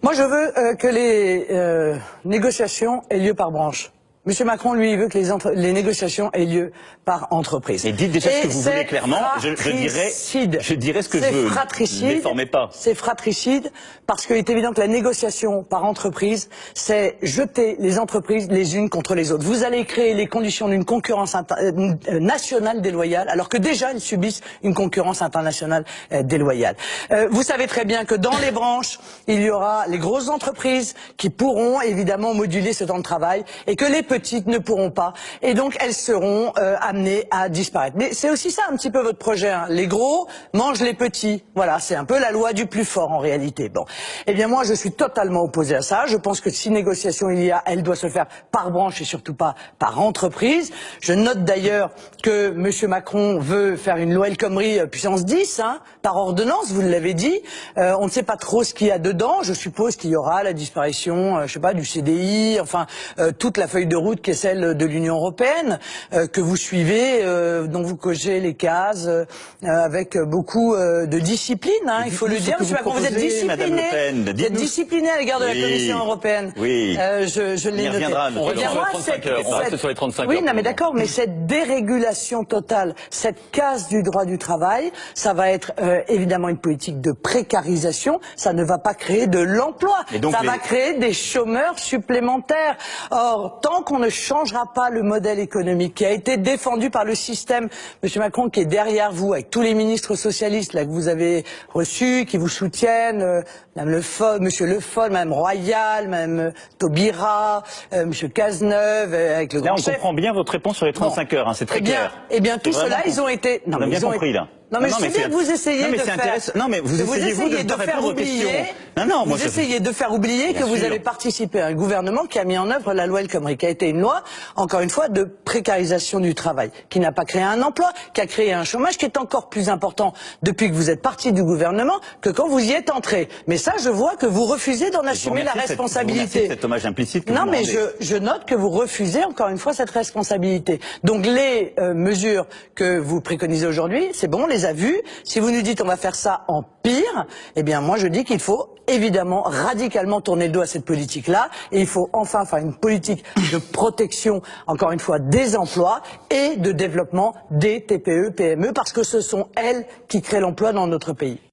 Moi, je veux que les négociations aient lieu par branche. Monsieur Macron, lui, il veut que les négociations aient lieu par entreprise. Et dites déjà ce que vous voulez clairement, je dirais ce que je veux. Ne déformez pas. C'est fratricide, parce qu'il est évident que la négociation par entreprise, c'est jeter les entreprises les unes contre les autres. Vous allez créer les conditions d'une concurrence nationale déloyale, alors que déjà elles subissent une concurrence internationale déloyale. Vous savez très bien que dans les branches, il y aura les grosses entreprises qui pourront évidemment moduler ce temps de travail, et que les petites ne pourront pas, et donc elles seront amenées à disparaître. Mais c'est aussi ça un petit peu votre projet, hein. Les gros mangent les petits. Voilà, c'est un peu la loi du plus fort en réalité. Bon, eh bien moi je suis totalement opposé à ça. Je pense que si négociation il y a, elle doit se faire par branche et surtout pas par entreprise. Je note d'ailleurs que Monsieur Macron veut faire une loi El Khomri puissance 10, hein, par ordonnance, vous l'avez dit. On ne sait pas trop ce qu'il y a dedans. Je suppose qu'il y aura la disparition, je sais pas, du CDI, enfin toute la feuille de route qui est celle de l'Union européenne, que vous suivez, dont vous cochez les cases avec beaucoup de discipline, hein, il faut le dire. Monsieur Macron, vous êtes discipliné, vous êtes discipliné à l'égard de la Commission européenne. Oui. Je l'ai noté. On reste sur les 35 heures. Oui, non mais d'accord, mais cette dérégulation totale, cette casse du droit du travail, ça va être évidemment une politique de précarisation, ça ne va pas créer de l'emploi, ça va créer des chômeurs supplémentaires. Or, tant qu'on ne changera pas le modèle économique qui a été défendu par le système, Monsieur Macron, qui est derrière vous, avec tous les ministres socialistes là que vous avez reçus, qui vous soutiennent, Monsieur Le Foll, Mme Royal, Mme Taubira, Monsieur Cazeneuve, avec le grand chef. On comprend bien votre réponse sur les 35 heures, hein, c'est très clair. Eh bien, tout cela, ils ont été... Non, on a bien compris, là. Non mais je sais bien que vous essayez de faire... Non mais vous essayez de faire oublier... Vous essayez de faire oublier que vous avez participé à un gouvernement qui a mis en œuvre la loi El Khomri, qui a été une loi, encore une fois, de précarisation du travail, qui n'a pas créé un emploi, qui a créé un chômage qui est encore plus important depuis que vous êtes parti du gouvernement que quand vous y êtes entré. Mais ça, je vois que vous refusez d'en assumer la responsabilité. Cet hommage implicite que non vous mais demandez. je note que vous refusez encore une fois cette responsabilité. Donc les mesures que vous préconisez aujourd'hui, c'est bon, on les a vues. Si vous nous dites on va faire ça en pire, eh bien moi je dis qu'il faut évidemment radicalement tourner le dos à cette politique-là, et il faut enfin faire une politique de protection, encore une fois, des emplois et de développement des TPE, PME, parce que ce sont elles qui créent l'emploi dans notre pays.